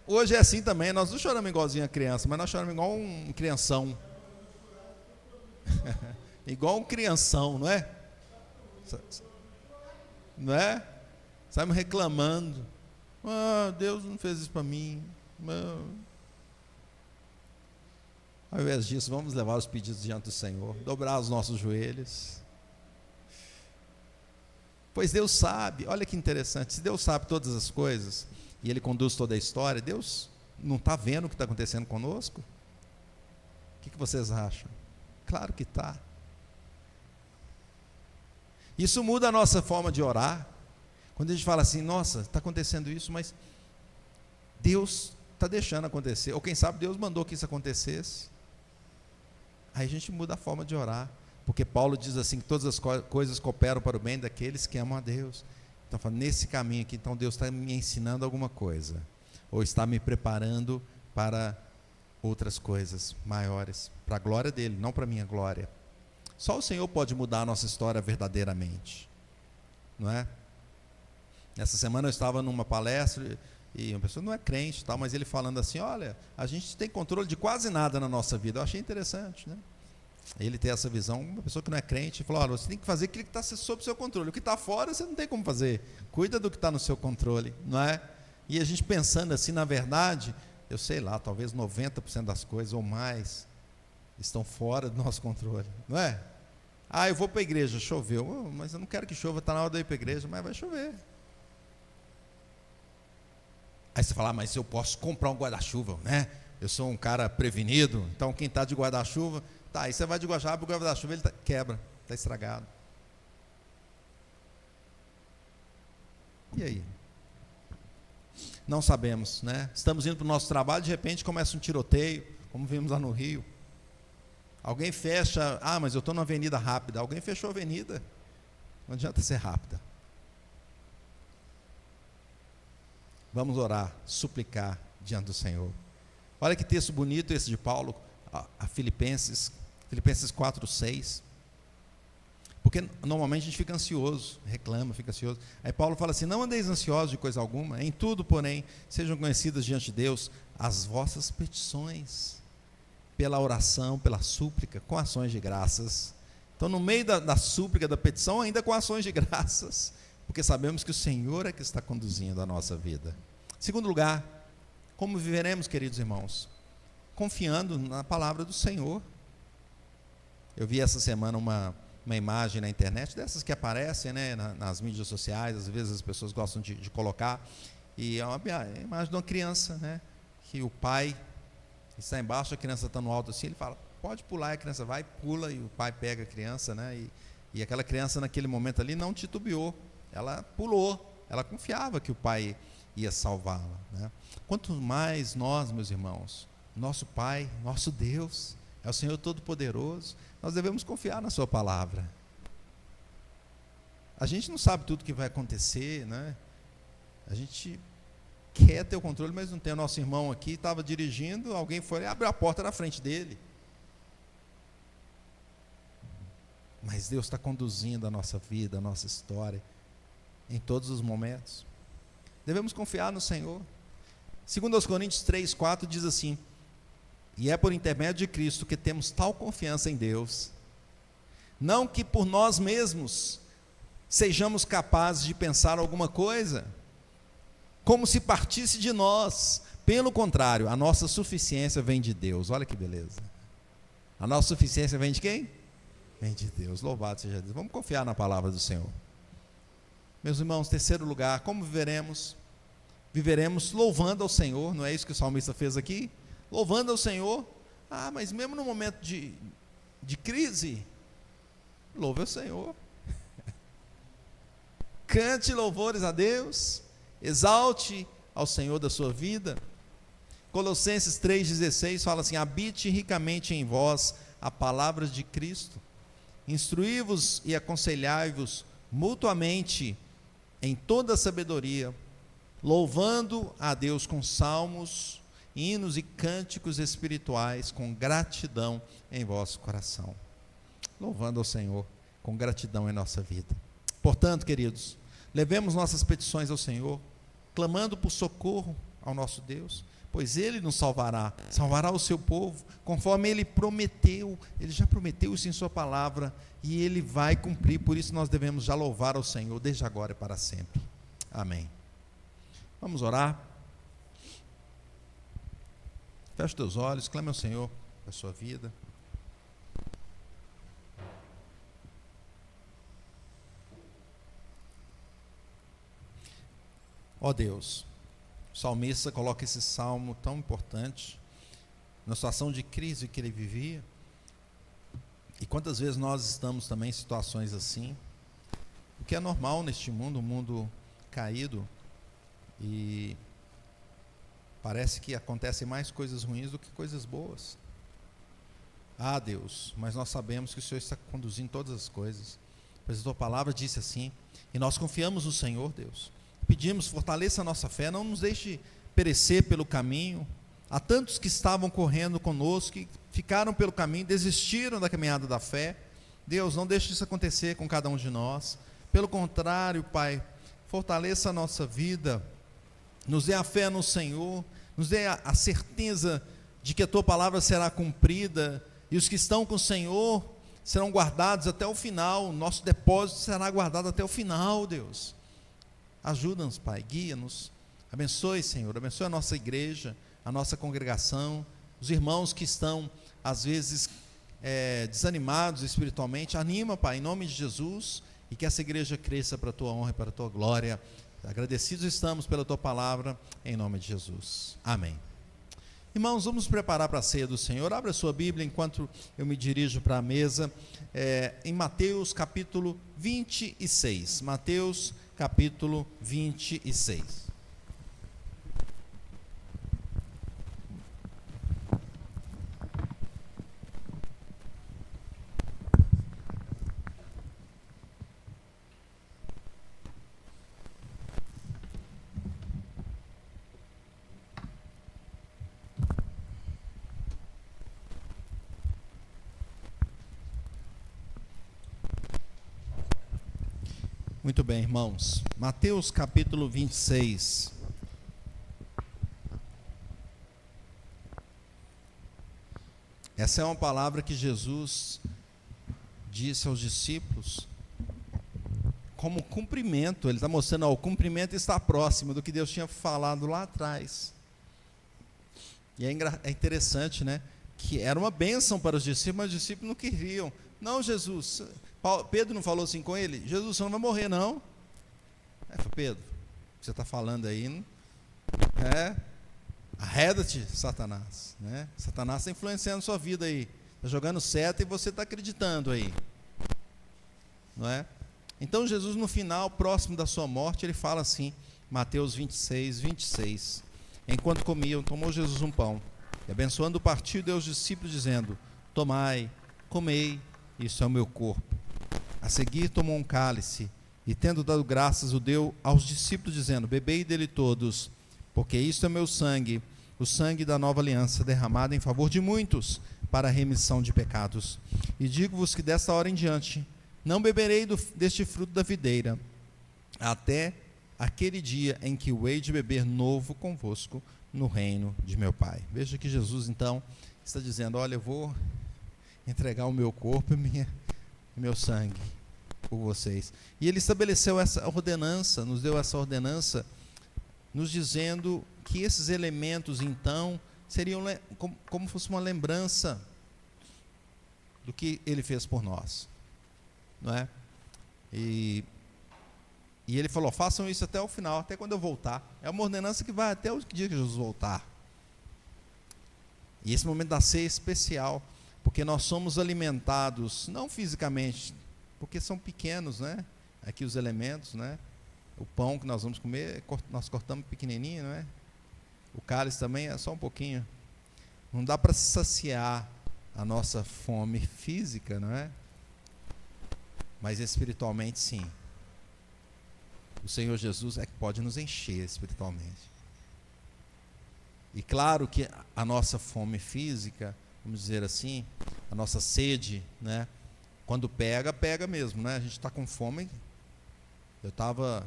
Hoje é assim também, nós não choramos igualzinho a criança, mas nós choramos igual um crianção. Igual um crianção, não é? Não é? Saímos reclamando, Deus não fez isso para mim, Ao invés disso, vamos levar os pedidos diante do Senhor, dobrar os nossos joelhos, pois Deus sabe. Olha que interessante, se Deus sabe todas as coisas, e Ele conduz toda a história, Deus não está vendo o que está acontecendo conosco? O que vocês acham? Claro que está. Isso muda a nossa forma de orar. Quando a gente fala assim, nossa, está acontecendo isso, mas Deus está deixando acontecer, ou quem sabe Deus mandou que isso acontecesse, aí a gente muda a forma de orar, porque Paulo diz assim, que todas as coisas cooperam para o bem daqueles que amam a Deus. Então, falando, nesse caminho aqui, então Deus está me ensinando alguma coisa, ou está me preparando para outras coisas maiores, para a glória dele, não para a minha glória. Só o Senhor pode mudar a nossa história verdadeiramente, não é? Essa semana eu estava numa palestra e uma pessoa não é crente, tal, mas ele falando assim, olha, a gente tem controle de quase nada na nossa vida. Eu achei interessante, né? Ele tem essa visão, uma pessoa que não é crente, falou, olha, você tem que fazer aquilo que está sob o seu controle, o que está fora você não tem como fazer, cuida do que está no seu controle, não é? E a gente pensando assim, na verdade, eu sei lá, talvez 90% das coisas ou mais estão fora do nosso controle, não é? Eu vou para a igreja, choveu, mas eu não quero que chova, está na hora de eu ir para a igreja, mas vai chover. Aí você fala, mas eu posso comprar um guarda-chuva, né? Eu sou um cara prevenido, então quem está de guarda-chuva, aí você vai de guarda-chuva, o guarda-chuva ele quebra, está estragado. E aí? Não sabemos, né? Estamos indo para o nosso trabalho, de repente começa um tiroteio, como vimos lá no Rio. Alguém fecha, mas eu estou numa avenida rápida. Alguém fechou a avenida. Não adianta ser rápida. Vamos orar, suplicar diante do Senhor. Olha que texto bonito esse de Paulo, a Filipenses 4:6. Porque normalmente a gente fica ansioso, reclama, fica ansioso. Aí Paulo fala assim, não andeis ansiosos de coisa alguma, em tudo, porém, sejam conhecidas diante de Deus as vossas petições, pela oração, pela súplica, com ações de graças. Então, no meio da súplica, da petição, ainda com ações de graças, porque sabemos que o Senhor é que está conduzindo a nossa vida. Segundo lugar, como viveremos, queridos irmãos? Confiando na palavra do Senhor. Eu vi essa semana uma imagem na internet, dessas que aparecem, né, nas mídias sociais, às vezes as pessoas gostam de colocar, e é uma imagem de uma criança, né, que o pai está embaixo, a criança está no alto assim, ele fala, pode pular, e a criança vai, pula, e o pai pega a criança, né, e aquela criança naquele momento ali não titubeou, ela pulou, ela confiava que o pai ia salvá-la, né? Quanto mais nós, meus irmãos, nosso Pai, nosso Deus, é o Senhor Todo-Poderoso, nós devemos confiar na sua palavra. A gente não sabe tudo que vai acontecer, né? A gente quer ter o controle, mas não tem. O nosso irmão aqui estava dirigindo, alguém foi e abriu a porta na frente dele. Mas Deus está conduzindo a nossa vida, a nossa história, em todos os momentos. Devemos confiar no Senhor. Segundo aos Coríntios 3:4 diz assim, e é por intermédio de Cristo que temos tal confiança em Deus, não que por nós mesmos sejamos capazes de pensar alguma coisa, como se partisse de nós. Pelo contrário, a nossa suficiência vem de Deus. Olha que beleza. A nossa suficiência vem de quem? Vem de Deus. Louvado seja Deus. Vamos confiar na palavra do Senhor. Meus irmãos, terceiro lugar, como viveremos? Viveremos louvando ao Senhor, não é isso que o salmista fez aqui? Louvando ao Senhor. Mas mesmo no momento de crise, louve ao Senhor. Cante louvores a Deus, exalte ao Senhor da sua vida. Colossenses 3,16 fala assim, habite ricamente em vós a palavra de Cristo, instruí-vos e aconselhai-vos mutuamente em toda a sabedoria, louvando a Deus com salmos, hinos e cânticos espirituais, com gratidão em vosso coração. Louvando ao Senhor com gratidão em nossa vida. Portanto, queridos, levemos nossas petições ao Senhor, clamando por socorro ao nosso Deus, pois Ele nos salvará o seu povo, conforme Ele prometeu. Ele já prometeu isso em sua palavra, e Ele vai cumprir. Por isso nós devemos já louvar ao Senhor, desde agora e para sempre. Amém. Vamos orar. Feche os teus olhos, clame ao Senhor a sua vida. Ó Deus, o salmista coloca esse salmo tão importante, na situação de crise que ele vivia, e quantas vezes nós estamos também em situações assim, o que é normal neste mundo, um mundo caído, e parece que acontecem mais coisas ruins do que coisas boas. Deus, mas nós sabemos que o Senhor está conduzindo todas as coisas, pois a tua palavra disse assim, e nós confiamos no Senhor, Deus. Pedimos, fortaleça a nossa fé, não nos deixe perecer pelo caminho. Há tantos que estavam correndo conosco, que ficaram pelo caminho, desistiram da caminhada da fé. Deus, não deixe isso acontecer com cada um de nós. Pelo contrário, Pai, fortaleça a nossa vida, nos dê a fé no Senhor, nos dê a certeza de que a Tua palavra será cumprida, e os que estão com o Senhor serão guardados até o final, o nosso depósito será guardado até o final, Deus. Ajuda-nos, Pai, guia-nos, Abençoe, Senhor, abençoe a nossa igreja, a nossa congregação, os irmãos que estão, às vezes, desanimados espiritualmente. Anima, Pai, em nome de Jesus, e que essa igreja cresça para a Tua honra e para a Tua glória. Agradecidos estamos pela Tua palavra, em nome de Jesus. Amém. Irmãos, vamos nos preparar para a ceia do Senhor. Abra a sua Bíblia enquanto eu me dirijo para a mesa, em Mateus capítulo 26. Mateus capítulo 26. Muito bem, irmãos. Mateus capítulo 26. Essa é uma palavra que Jesus disse aos discípulos como cumprimento. Ele está mostrando, o cumprimento está próximo do que Deus tinha falado lá atrás. E é interessante, né? Que era uma bênção para os discípulos, mas os discípulos não queriam. Não, Jesus... Pedro não falou assim com ele? Jesus, você não vai morrer, não. Pedro, o que você está falando aí? Arreda-te, Satanás. Né? Satanás está influenciando a sua vida aí. Está jogando seta e você está acreditando aí. Não é? Então Jesus, no final, próximo da sua morte, ele fala assim, Mateus 26, 26. Enquanto comiam, tomou Jesus um pão, e abençoando partiu, deu aos discípulos, dizendo, tomai, comei, isso é o meu corpo. A seguir tomou um cálice, e tendo dado graças, o deu aos discípulos, dizendo, bebei dele todos, porque isto é meu sangue, o sangue da nova aliança, derramado em favor de muitos, para a remissão de pecados. E digo-vos que desta hora em diante, não beberei deste fruto da videira, até aquele dia em que o hei de beber novo convosco no reino de meu Pai. Veja que Jesus, então, está dizendo, olha, eu vou entregar o meu corpo e meu sangue por vocês. E ele estabeleceu essa ordenança, nos deu essa ordenança, nos dizendo que esses elementos, então, seriam como fosse uma lembrança do que ele fez por nós. Não é? E ele falou, façam isso até o final, até quando eu voltar. É uma ordenança que vai até o dia que Jesus voltar. E esse momento da ceia é especial, porque nós somos alimentados, não fisicamente, porque são pequenos, né? Aqui os elementos, né? O pão que nós vamos comer, nós cortamos pequenininho, não é? O cálice também é só um pouquinho. Não dá para saciar a nossa fome física, não é? Mas espiritualmente, sim. O Senhor Jesus é que pode nos encher espiritualmente. E claro que a nossa fome física, vamos dizer assim, a nossa sede, né? Quando pega mesmo, né? A gente está com fome. Eu estava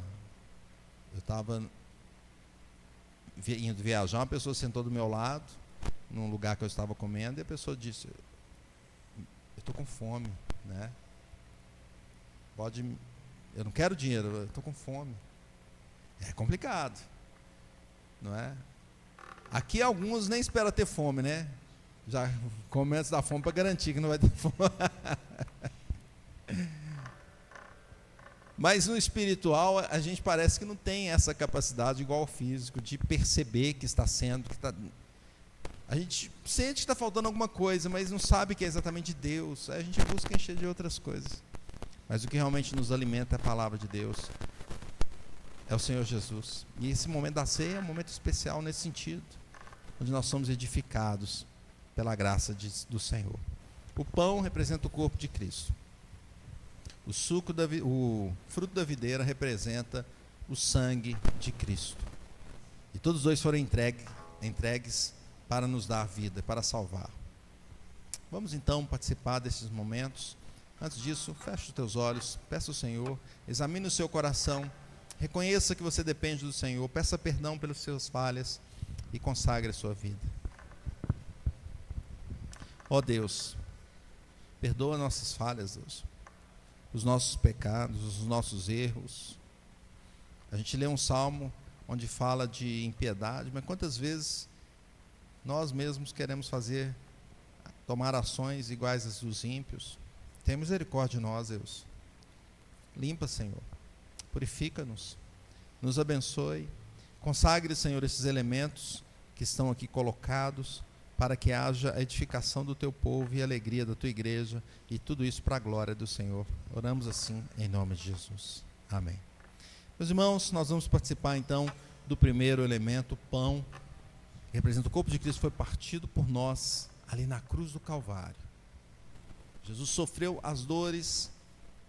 indo viajar, uma pessoa sentou do meu lado, num lugar que eu estava comendo, e a pessoa disse, eu estou com fome, né? Eu não quero dinheiro, eu estou com fome. É complicado, não é? Aqui alguns nem esperam ter fome, né? Já comem antes da fome para garantir que não vai ter fome. Mas no espiritual a gente parece que não tem essa capacidade igual ao físico de perceber que está sendo, a gente sente que está faltando alguma coisa, mas não sabe que é exatamente Deus. Aí a gente busca encher de outras coisas. Mas o que realmente nos alimenta é a palavra de Deus, é o Senhor Jesus. E esse momento da ceia é um momento especial nesse sentido, onde nós somos edificados pela graça do Senhor. O pão representa o corpo de Cristo. O fruto da videira representa o sangue de Cristo. E todos os dois foram entregues para nos dar vida, para salvar. Vamos então participar desses momentos. Antes disso, feche os teus olhos, peça ao Senhor, examine o seu coração, reconheça que você depende do Senhor, peça perdão pelas suas falhas e consagre a sua vida. Ó Deus, perdoa nossas falhas, Deus, os nossos pecados, os nossos erros. A gente lê um salmo onde fala de impiedade, mas quantas vezes nós mesmos queremos tomar ações iguais às dos ímpios? Tem misericórdia de nós, Deus. Limpa, Senhor. Purifica-nos. Nos abençoe. Consagre, Senhor, esses elementos que estão aqui colocados, para que haja a edificação do teu povo e a alegria da tua igreja, e tudo isso para a glória do Senhor. Oramos assim em nome de Jesus. Amém. Meus irmãos, nós vamos participar então do primeiro elemento, o pão, que representa o corpo de Cristo, foi partido por nós ali na cruz do Calvário. Jesus sofreu as dores.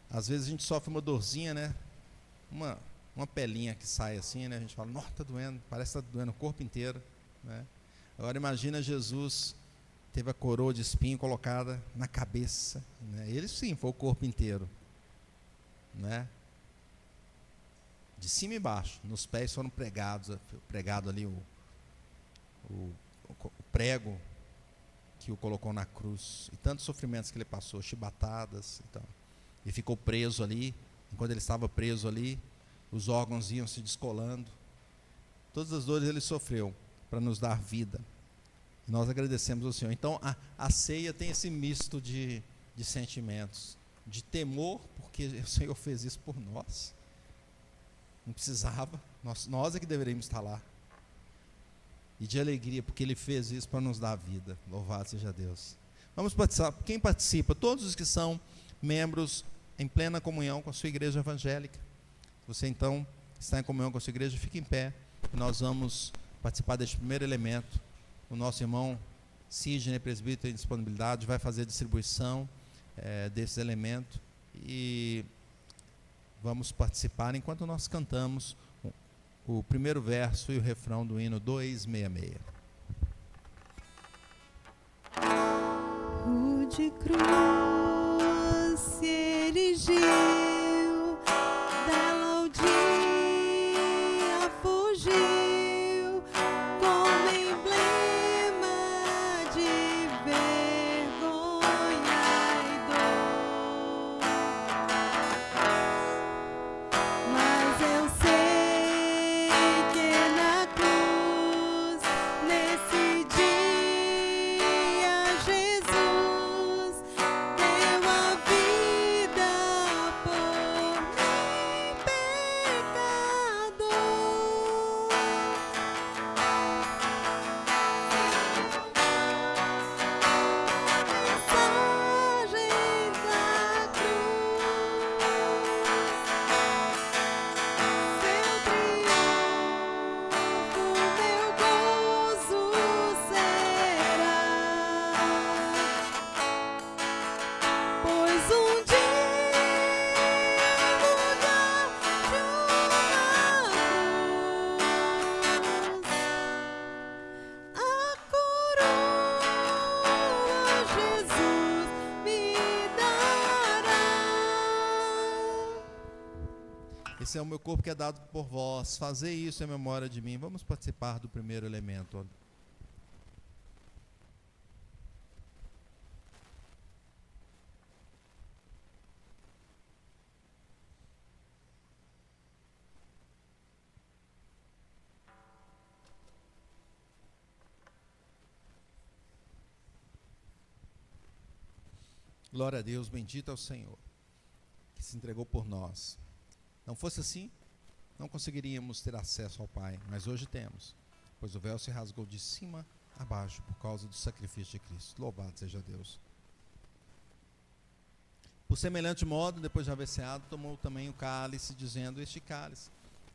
Às vezes a gente sofre uma dorzinha, né? Uma pelinha que sai assim, né? A gente fala, nossa, está doendo, parece que está doendo o corpo inteiro, né? Agora imagina, Jesus teve a coroa de espinho colocada na cabeça, né? Ele sim, foi o corpo inteiro, né? De cima e baixo, nos pés foram pregado ali o prego que o colocou na cruz, e tantos sofrimentos que ele passou, chibatadas, então, e ficou preso ali. Enquanto ele estava preso ali, os órgãos iam se descolando. Todas as dores ele sofreu para nos dar vida. E nós agradecemos ao Senhor. Então a ceia tem esse misto de sentimentos, de temor, porque o Senhor fez isso por nós. Não precisava, nós é que deveríamos estar lá. E de alegria, porque Ele fez isso para nos dar vida. Louvado seja Deus. Vamos participar. Quem participa? Todos os que são membros em plena comunhão com a sua igreja evangélica. Você então está em comunhão com a sua igreja, fique em pé. E nós vamos participar deste primeiro elemento. O nosso irmão Sidney, presbítero em disponibilidade, vai fazer a distribuição desses elementos. E vamos participar enquanto nós cantamos o primeiro verso e o refrão do hino 266. O de cruz se erigiu, dela o dia fugiu, como emblema de vergonha e dor. Mas eu sei que na cruz, nesse dia, Jesus deu a vida por mim, pecador. Mensagem da cruz, seu triunfo, meu gozo será, pois um dia lugar de uma cruz, a coroa Jesus me dará. Esse é o meu corpo que é dado por vós. Fazei isso em memória de mim. Vamos participar do primeiro elemento. Glória a Deus, bendito é o Senhor, que se entregou por nós. Não fosse assim, não conseguiríamos ter acesso ao Pai, mas hoje temos, pois o véu se rasgou de cima a baixo por causa do sacrifício de Cristo. Louvado seja Deus. Por semelhante modo, depois de haver ceado, tomou também o cálice, dizendo: este cálice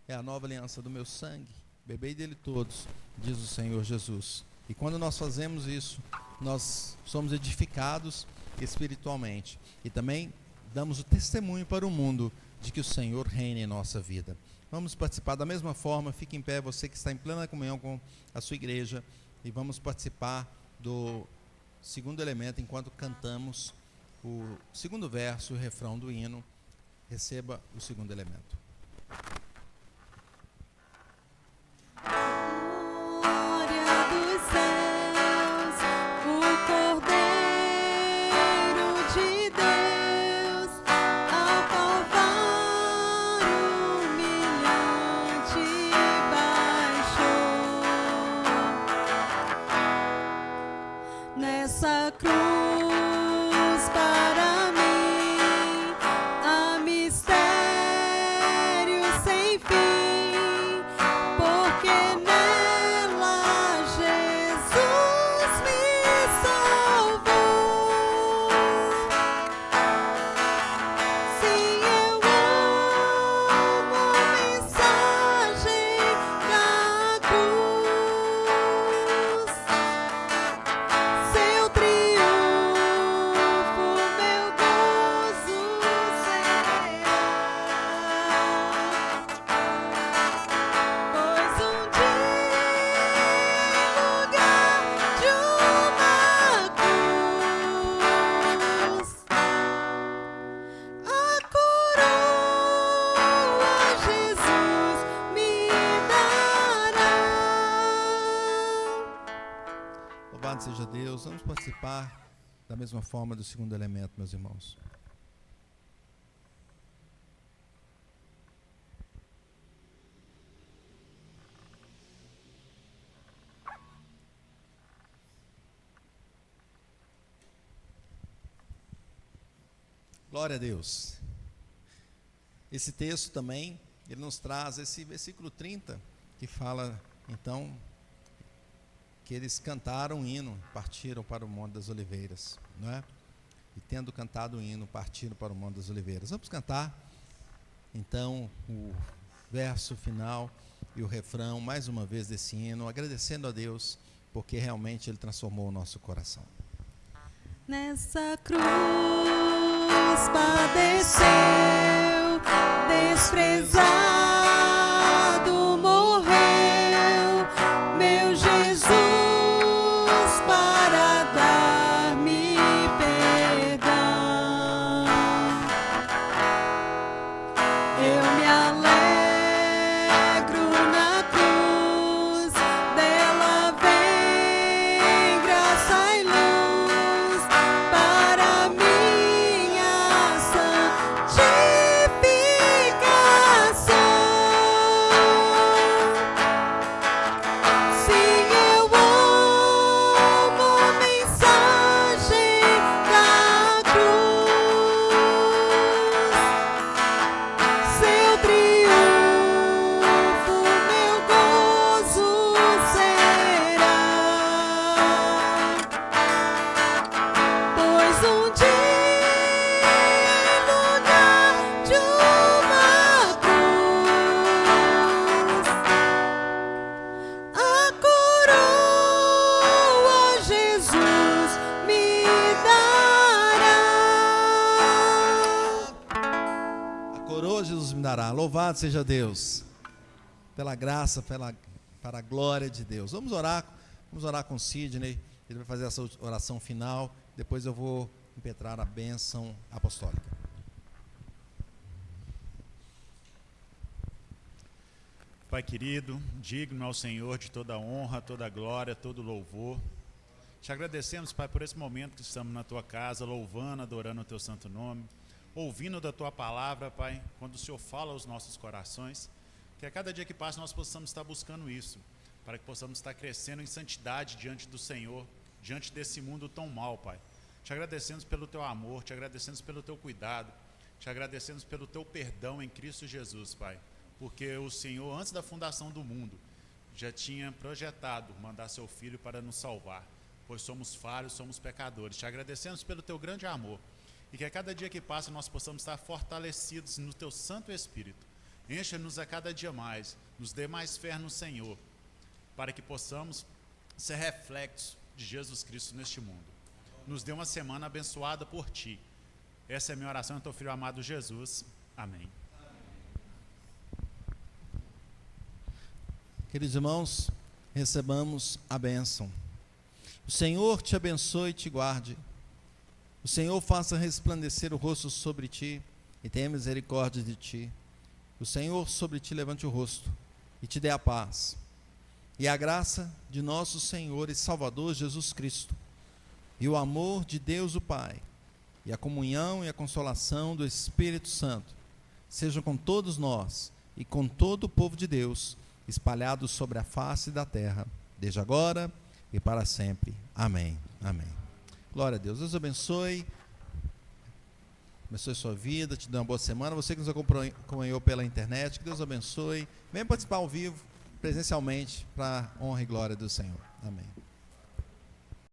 é a nova aliança do meu sangue, bebei dele todos, diz o Senhor Jesus. E quando nós fazemos isso, nós somos edificados espiritualmente e também damos o testemunho para o mundo de que o Senhor reina em nossa vida. Vamos participar da mesma forma. Fique em pé, você que está em plena comunhão com a sua igreja, e vamos participar do segundo elemento enquanto cantamos o segundo verso e o refrão do hino. Receba o segundo elemento. Glória dos céus, o Cordeiro de Deus, ao Calvário humilhante baixou. seja Deus. Vamos participar da mesma forma do segundo elemento, meus irmãos. Glória a Deus. Esse texto também, ele nos traz esse versículo 30, que fala, então, que eles cantaram um hino, partiram para o Monte das Oliveiras, não é? E tendo cantado o hino, partiram para o Monte das Oliveiras. Vamos cantar, então, o verso final e o refrão, mais uma vez, desse hino, agradecendo a Deus, porque realmente Ele transformou o nosso coração. Nessa cruz padeceu, desprezado morreu, meu Jesus, para dar-me perdão. Eu me alegro na cruz, dela vem graça e luz para minha santificação. Sim, eu amo a mensagem da cruz, seu triunfo, meu gozo será, pois um dia em lugar de uma cruz, a coroa Jesus me dará. A coroa Jesus me dará. Louvado seja Deus, pela graça, para a glória de Deus. Vamos orar com o Sidney. Ele vai fazer essa oração final. Depois eu vou impetrar a bênção apostólica. Pai querido, digno ao Senhor de toda honra, toda glória, todo louvor. Te agradecemos, Pai, por esse momento que estamos na Tua casa, louvando, adorando o Teu santo nome, ouvindo da Tua palavra, Pai, quando o Senhor fala aos nossos corações, que a cada dia que passa nós possamos estar buscando isso, para que possamos estar crescendo em santidade diante do Senhor, diante desse mundo tão mau, Pai. Te agradecemos pelo Teu amor, te agradecemos pelo Teu cuidado, te agradecemos pelo Teu perdão em Cristo Jesus, Pai, porque o Senhor, antes da fundação do mundo, já tinha projetado mandar Seu Filho para nos salvar, pois somos falhos, somos pecadores. Te agradecemos pelo Teu grande amor, e que a cada dia que passa nós possamos estar fortalecidos no Teu Santo Espírito. Encha-nos a cada dia mais, nos dê mais fé no Senhor, para que possamos ser reflexos de Jesus Cristo neste mundo. Nos dê uma semana abençoada por Ti. Essa é a minha oração em Teu Filho amado Jesus. Amém. Queridos irmãos, recebamos a bênção. O Senhor te abençoe e te guarde. O Senhor faça resplandecer o rosto sobre ti e tenha misericórdia de ti. O Senhor sobre ti levante o rosto e te dê a paz. E a graça de nosso Senhor e Salvador Jesus Cristo, e o amor de Deus o Pai, e a comunhão e a consolação do Espírito Santo, sejam com todos nós e com todo o povo de Deus, espalhados sobre a face da terra, desde agora e para sempre. Amém. Amém. Glória a Deus. Deus abençoe. Abençoe sua vida, te dê uma boa semana. Você que nos acompanhou pela internet, que Deus abençoe. Venha participar ao vivo, presencialmente, para a honra e glória do Senhor. Amém.